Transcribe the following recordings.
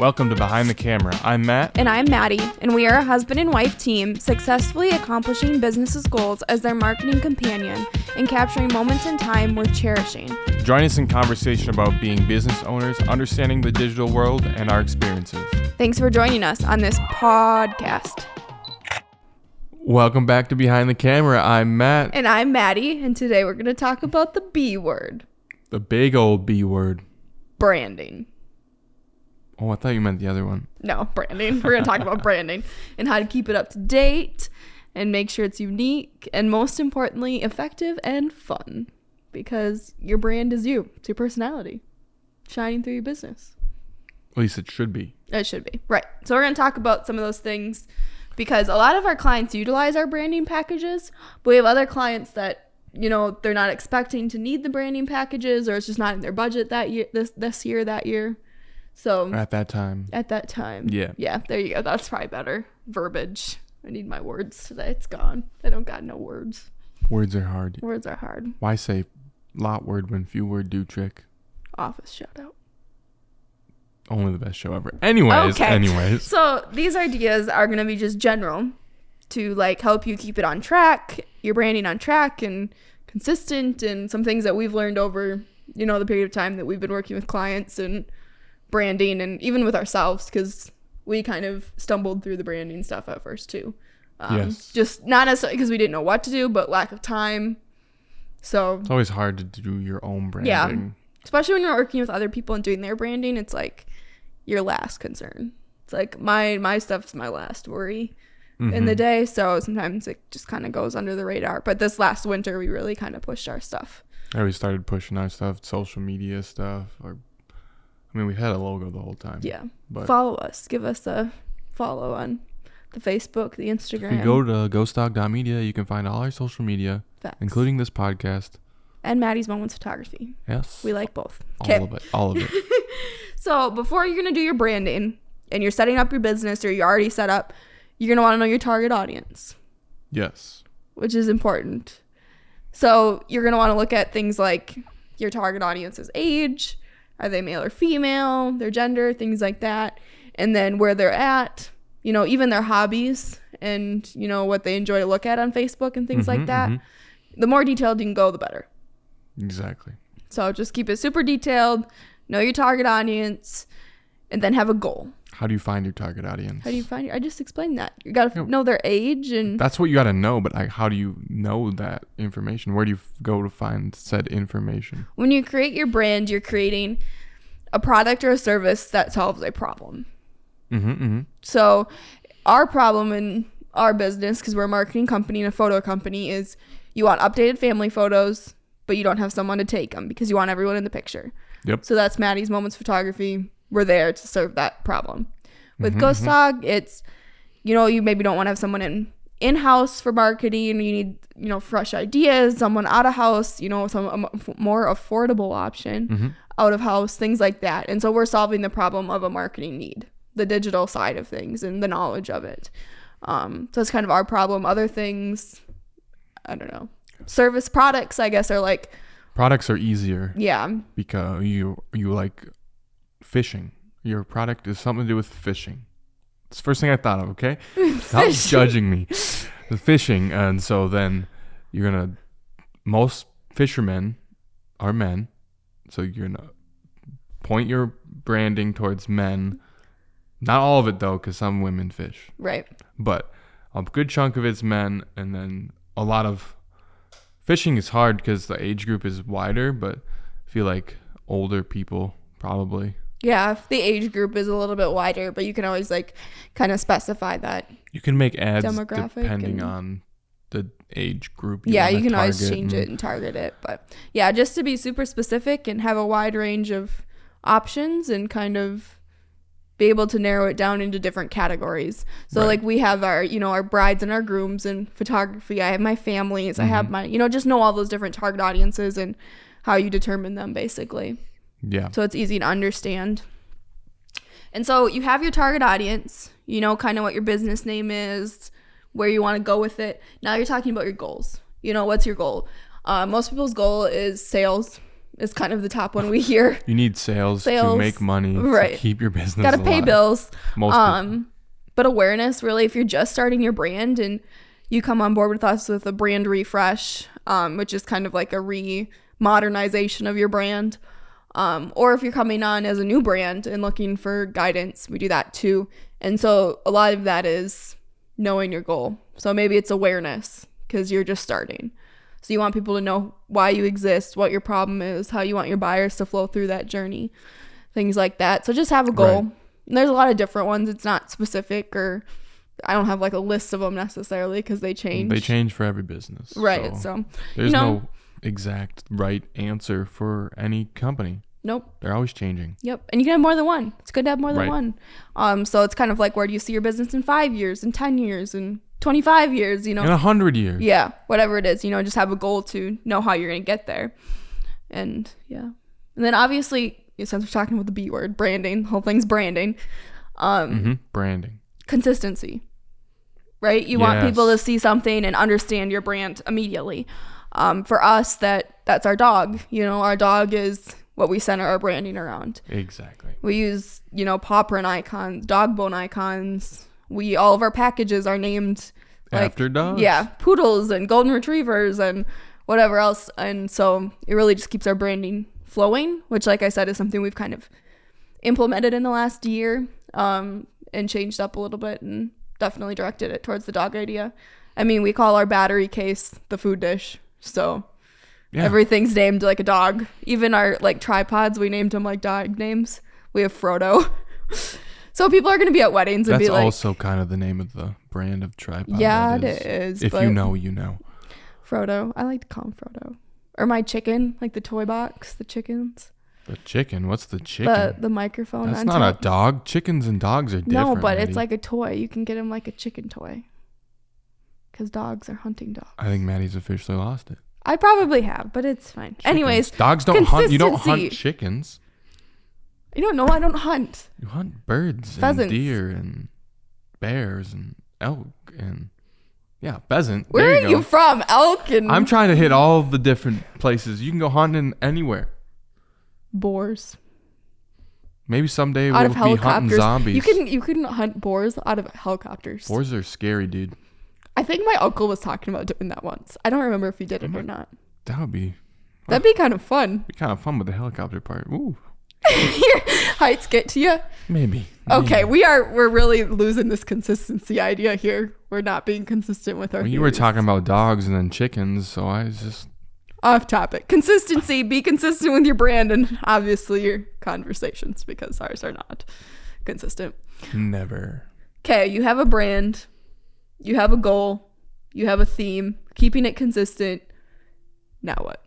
Welcome to Behind the Camera. I'm Matt. And I'm Maddie, and we are a husband and wife team successfully accomplishing businesses' goals as their marketing companion and capturing moments in time worth cherishing. Join us in conversation about being business owners, understanding the digital world, and our experiences. Thanks for joining us on this podcast. Welcome back to Behind the Camera. I'm Matt. And I'm Maddie, and today we're going to talk about the B word. The big old B word. Branding. Oh, I thought you meant the other one. No, branding. We're going to talk about branding and how to keep it up to date and make sure it's unique and, most importantly, effective and fun, because your brand is you. It's your personality shining through your business. At least it should be. It should be. Right. So we're going to talk about some of those things because a lot of our clients utilize our branding packages, but we have other clients that, you know, they're not expecting to need the branding packages, or it's just not in their budget that year, that year. So At that time. Yeah. Yeah, there you go. That's probably better. Verbiage. I need my words today. It's gone. I don't got no words. Words are hard. Words are hard. Why say lot word when few word do trick? Office shout out. Only the best show ever. Anyways. So these ideas are going to be just general to like help you keep it on track, your branding on track and consistent, and some things that we've learned over, you know, the period of time that we've been working with clients and branding, and even with ourselves, because we kind of stumbled through the branding stuff at first too. Yes. Just not necessarily because we didn't know what to do, but lack of time. So It's always hard to do your own branding. yeah, especially when you're working with other people and doing their branding, it's like your last concern. It's like my stuff's my last worry in the day. So sometimes it just kind of goes under the radar. But this last winter, we really kind of pushed our stuff. Yeah, we started pushing our stuff, social media stuff. We've had a logo the whole time. Yeah. But Follow us. Give us a follow on the Facebook, the Instagram. if you go to ghostdog.media, you can find all our social media, Facts. including this podcast. And Maddie's Moments Photography. Yes. We like both. All of it. So before you're going to do your branding and you're setting up your business, or you're already set up, you're going to want to know your target audience. Yes. Which is important. So you're going to want to look at things like your target audience's age. Are they male or female? Their gender, things like that. And then where they're at, you know, even their hobbies and, you know, what they enjoy to look at on Facebook and things like that. The more detailed you can go, the better. Exactly. So just keep it super detailed, know your target audience, and then have a goal. How do you find your target audience? How do you find it? I just explained that. You got to know their age. And that's what you got to know, but how do you know that information? Where do you go to find said information? When you create your brand, you're creating a product or a service that solves a problem. So our problem in our business, because we're a marketing company and a photo company, is you want updated family photos, but you don't have someone to take them because you want everyone in the picture. Yep. So that's Maddie's Moments Photography. We're there to serve that problem. With Ghost Dog, it's, you know, you maybe don't want to have someone in-house for marketing. You need, you know, fresh ideas, someone out of house, you know, some more affordable option out of house, things like that. And so we're solving the problem of a marketing need, the digital side of things and the knowledge of it. So it's kind of our problem. Other things, I don't know. Service products, I guess, are like... Products are easier. Yeah. Because you like fishing. Your product is something to do with fishing. It's the first thing I thought of, okay? Stop judging me. The fishing. And so then you're going to... Most fishermen are men. So you're going to point your branding towards men. Not all of it, though, because some women fish. Right. But a good chunk of it's men. And then a lot of... Fishing is hard because the age group is wider, but I feel like older people probably... Yeah, the age group is a little bit wider, but you can always like kind of specify that. You can make ads demographic depending on the age group. You can always change it and target it. But yeah, just to be super specific and have a wide range of options and kind of be able to narrow it down into different categories. So like we have our, you know, our brides and our grooms and photography. I have my families. I have my, you know, just know all those different target audiences and how you determine them basically. Yeah. So it's easy to understand. And so you have your target audience, you know, kind of what your business name is, where you want to go with it. Now you're talking about your goals. You know, what's your goal? Most people's goal is sales. is kind of the top one we hear. You need sales to make money, right, to keep your business gotta pay bills. Most people. But awareness, really, if you're just starting your brand and you come on board with us with a brand refresh, which is kind of like a modernization of your brand, or if you're coming on as a new brand and looking for guidance, we do that too. And so a lot of that is knowing your goal. So maybe it's awareness because you're just starting. So you want people to know why you exist, what your problem is, how you want your buyers to flow through that journey, things like that. So just have a goal. Right. And there's a lot of different ones. It's not specific, or I don't have like a list of them necessarily because they change. They change for every business. Right. So there's no exact right answer for any company. Nope. They're always changing. Yep. And you can have more than one. It's good to have more than one. So it's kind of like, where do you see your business in 5 years, in 10 years, in 25 years, in 100 years. Yeah. Whatever it is, just have a goal to know how you're going to get there. And yeah. And then obviously, since we're talking about the B word, branding, the whole thing's branding. Branding. Consistency. Right? You want people to see something and understand your brand immediately. For us, that's our dog. Our dog is what we center our branding around. Exactly. We use, paw print icons, dog bone icons. All of our packages are named after dogs. Yeah, poodles and golden retrievers and whatever else. And so it really just keeps our branding flowing, which, like I said, is something we've kind of implemented in the last year, and changed up a little bit and definitely directed it towards the dog idea. I mean, we call our battery case the food dish. So everything's named like a dog. Even our tripods, we named them like dog names. We have Frodo. So people are going to be at weddings and be like... That's also kind of the name of the brand of tripod. Yeah, it is. If you know, you know. Frodo. I like to call him Frodo. Or my chicken, like the toy box, the chickens. The chicken? What's the chicken? The microphone. That's not a dog. Chickens and dogs are different. No, but Maddie. It's like a toy. You can get him like a chicken toy. Because dogs are hunting dogs. I think Maddie's officially lost it. I probably have, but it's fine. Chickens. Anyways, dogs don't hunt. You don't hunt chickens. You don't know. I don't hunt. You hunt birds, pheasants, and deer, and bears, and elk, and pheasant. Where are you from? Elk and... I'm trying to hit all the different places. You can go hunting anywhere. Boars. Maybe someday we'll be hunting zombies. You can hunt boars out of helicopters. Boars are scary, dude. I think my uncle was talking about doing that once. I don't remember if he did it or not. That'd be kind of fun. Be kind of fun with the helicopter part. Ooh. Your heights get to you? Maybe. Okay, we're really losing this consistency idea here. We're not being consistent with our You were talking about dogs and then chickens, so I was just... Off topic. Consistency. Be consistent with your brand and obviously your conversations, because ours are not consistent. Never. Okay, you have a brand. You have a goal. You have a theme. Keeping it consistent. Now what?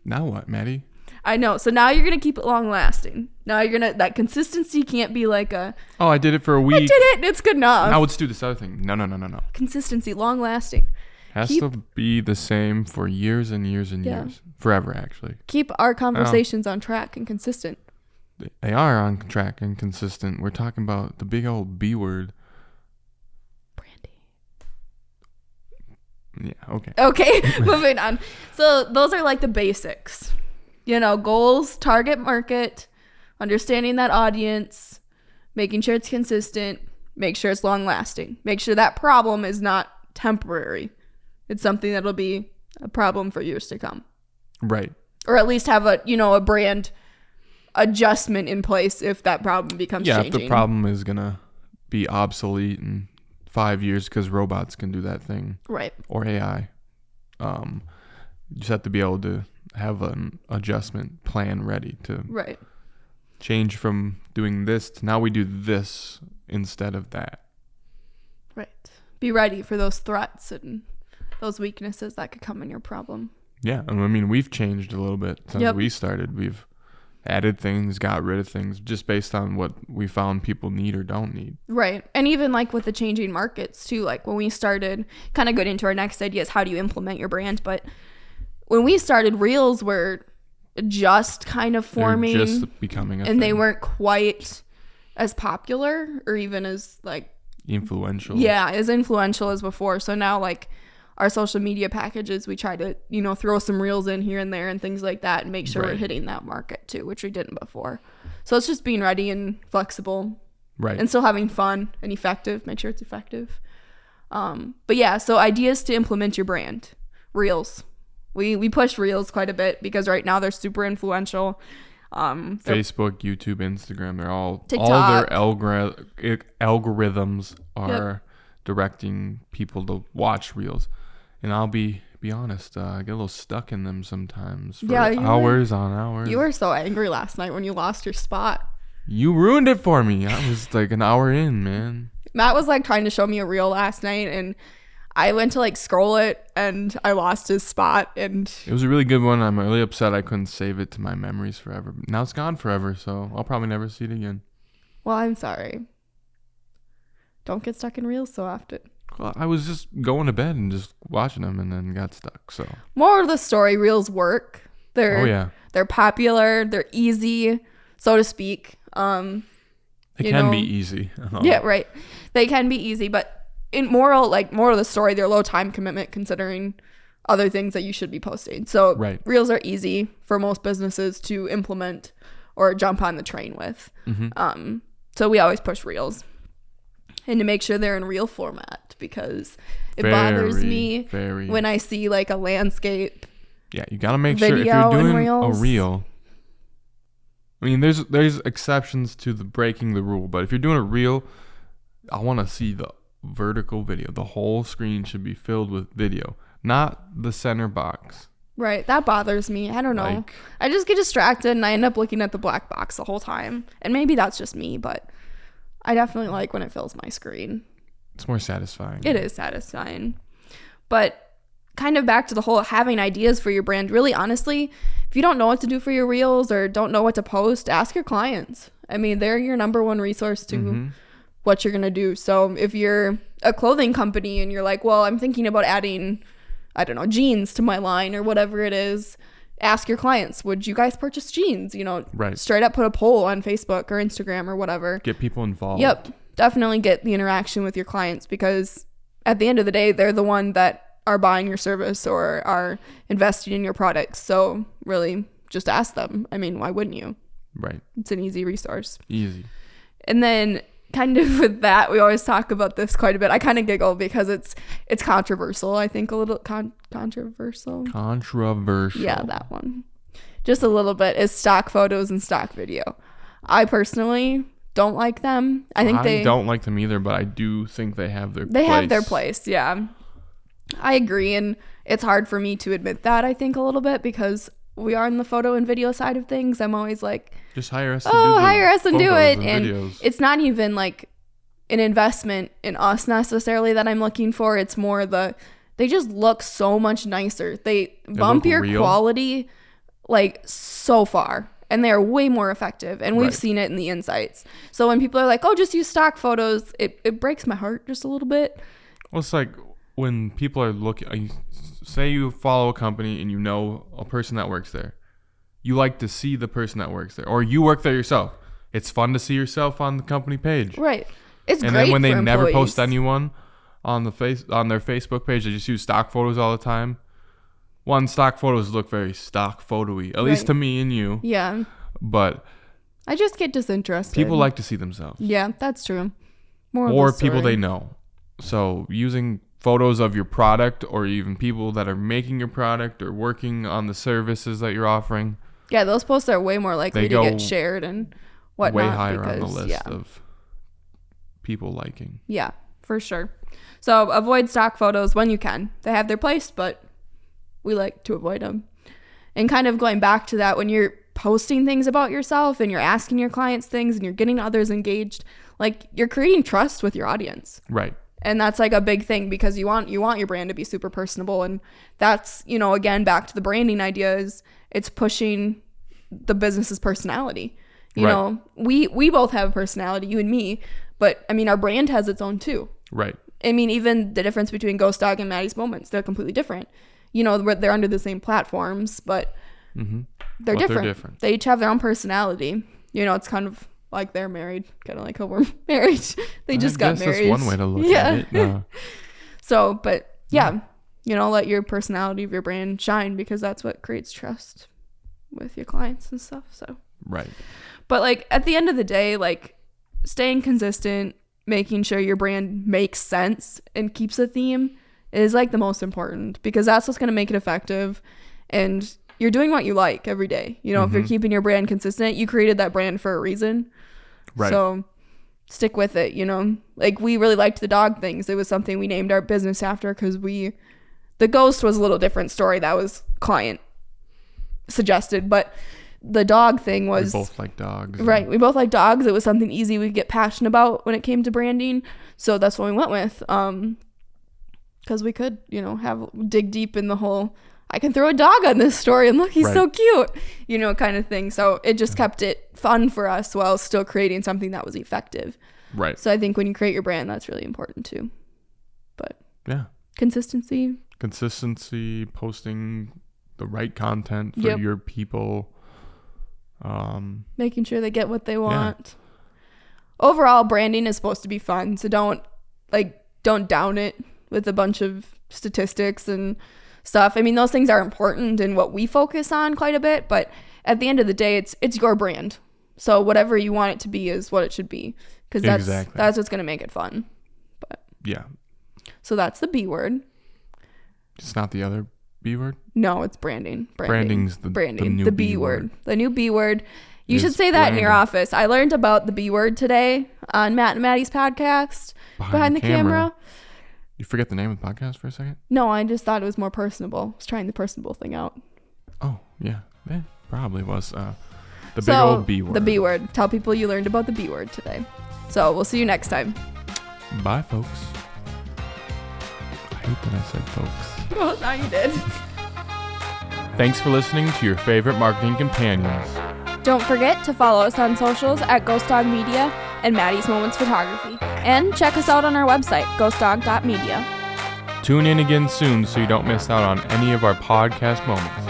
Now what, Maddie? I know. So now you're going to keep it long lasting. Now that consistency can't be like a... Oh, I did it for a week. I did it and it's good enough. Now let's do this other thing. No. Consistency, long lasting. Has to be the same for years and years and years. Forever, actually. Keep our conversations on track and consistent. They are on track and consistent. We're talking about the big old B word. Brandy. Yeah, okay. Okay, moving on. So those are like the basics. Goals, target market, understanding that audience, making sure it's consistent, make sure it's long lasting. Make sure that problem is not temporary. It's something that'll be a problem for years to come. Right. Or at least have a brand adjustment in place if that problem becomes changing. If the problem is going to be obsolete in 5 years because robots can do that thing. Right. Or AI. You just have to be able to have an adjustment plan ready to change from doing this to now we do this instead of that. Right. Be ready for those threats and those weaknesses that could come in your problem. Yeah. I mean, we've changed a little bit since we started. We've added things, got rid of things just based on what we found people need or don't need. Right. And even like with the changing markets too, like when we started, kind of going into our next idea is how do you implement your brand? But when we started, Reels were just kind of forming. They're just becoming a thing. They weren't quite as popular or even as like... influential. Yeah, as influential as before. So now like our social media packages, we try to, throw some reels in here and there and things like that and make sure we're hitting that market too, which we didn't before. So it's just being ready and flexible. Right. And still having fun and effective. Make sure it's effective. But yeah, so ideas to implement your brand. Reels. We push reels quite a bit because right now they're super influential. Facebook, YouTube, Instagram, they're all TikTok. All their algorithms are directing people to watch reels. And I'll be honest, I get a little stuck in them sometimes for hours on hours. You were so angry last night when you lost your spot. You ruined it for me. I was like an hour in, man. Matt was like trying to show me a reel last night, and I went to like scroll it and I lost his spot. And it was a really good one. I'm really upset I couldn't save it to my memories forever. Now it's gone forever, so I'll probably never see it again. Well, I'm sorry. Don't get stuck in reels so often. Well, I was just going to bed and just watching them and then got stuck. So more of the story, reels work. They're popular. They're easy, so to speak. It can be easy. Yeah, right. They can be easy, but in moral of the story, they're low time commitment considering other things that you should be posting. So reels are easy for most businesses to implement or jump on the train with. Mm-hmm. So we always push reels and to make sure they're in reel format because it bothers me when I see like a landscape. Yeah, you got to make sure if you're doing a reel. I mean, there's exceptions to the breaking the rule, but if you're doing a reel, I want to see the vertical video. The whole screen should be filled with video, not the center box. Right. That bothers me. I don't know. I just get distracted and I end up looking at the black box the whole time. And maybe that's just me, but I definitely like when it fills my screen. It's more satisfying. It is satisfying. But kind of back to the whole having ideas for your brand. Really, honestly, if you don't know what to do for your reels or don't know what to post, ask your clients. I mean, they're your number one resource to what you're going to do. So if you're a clothing company and you're like, well, I'm thinking about adding, I don't know, jeans to my line or whatever it is, ask your clients, would you guys purchase jeans? Straight up put a poll on Facebook or Instagram or whatever. Get people involved. Yep. Definitely get the interaction with your clients because at the end of the day, they're the one that are buying your service or are investing in your products. So really just ask them. I mean, why wouldn't you? Right. It's an easy resource. Easy. And then kind of with that, we always talk about this quite a bit. I kind of giggle because it's controversial. I think a little controversial. Controversial. Yeah, that one. Just a little bit is stock photos and stock video. I personally don't like them. I don't like them either, but I do think they have their place. They have their place, yeah. I agree, and it's hard for me to admit that, I think, a little bit, because we are in the photo and video side of things. I'm always like, just hire us and do it. And videos. It's not even like an investment in us necessarily that I'm looking for. It's more they just look so much nicer. They bump your quality like so far, and they're way more effective. And we've seen it in the insights. So when people are like, oh, just use stock photos, it breaks my heart just a little bit. Well, it's like when people are looking, say you follow a company and you know a person that works there. You like to see the person that works there, or you work there yourself. It's fun to see yourself on the company page. Right. It's and great. And then when they for never employees. post anyone on their Facebook page, they just use stock photos all the time. One, stock photos look very stock photo-y, at least to me and you. Yeah. But I just get disinterested. People like to see themselves. Yeah, that's true. Or people they know. So using photos of your product, or even people that are making your product or working on the services that you're offering. Yeah, those posts are way more likely to get shared and whatnot. Way higher on the list of people liking. Yeah, for sure. So avoid stock photos when you can. They have their place, but we like to avoid them. And kind of going back to that, when you're posting things about yourself and you're asking your clients things and you're getting others engaged, like you're creating trust with your audience. Right. And that's like a big thing, because you want your brand to be super personable. And that's, again, back to the branding ideas, it's pushing the business's personality. You know, we both have a personality, you and me, but I mean, our brand has its own too. Right. I mean, even the difference between Ghost Dog and Maddie's Moments, they're completely different. They're under the same platforms, but they're different. They each have their own personality. It's kind of like they're married, kind of like how we're married. They just got married. That's one way to look at it. So, but yeah, let your personality of your brand shine, because that's what creates trust with your clients and stuff. So right. But like at the end of the day, like staying consistent, making sure your brand makes sense and keeps a theme is like the most important, because that's what's going to make it effective. And you're doing what you like every day. If you're keeping your brand consistent, you created that brand for a reason. Right. So stick with it. Like we really liked the dog things. It was something we named our business after, because the ghost was a little different story. That was client suggested, but the dog thing was, we both like dogs. Right. We both like dogs. It was something easy we could get passionate about when it came to branding. So that's what we went with. Because we could, dig deep in the whole, I can throw a dog on this story and look, he's so cute, kind of thing. So it just kept it fun for us while still creating something that was effective. Right. So I think when you create your brand, that's really important too. But yeah. Consistency, posting the right content for your people. Making sure they get what they want. Overall, branding is supposed to be fun. So don't down it with a bunch of statistics and stuff. I mean, those things are important and what we focus on quite a bit, but at the end of the day, it's your brand. So whatever you want it to be is what it should be, because that's what's going to make it fun. But yeah. So that's the B word. It's not the other B word? No, it's branding. Branding's the new the B word. The new B word. You should say that in your office. I learned about the B word today on Matt and Maddie's podcast, Behind the Camera. You forget the name of the podcast for a second? No, I just thought it was more personable. I was trying the personable thing out. Oh, yeah. It probably was. The big old B word. The B word. Tell people you learned about the B word today. So we'll see you next time. Bye, folks. I hate that I said folks. Well, now you did. Thanks for listening to your favorite marketing companions. Don't forget to follow us on socials at Ghost Dog Media and Maddie's Moments Photography. And check us out on our website, ghostdog.media. Tune in again soon so you don't miss out on any of our podcast moments.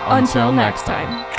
Until next time.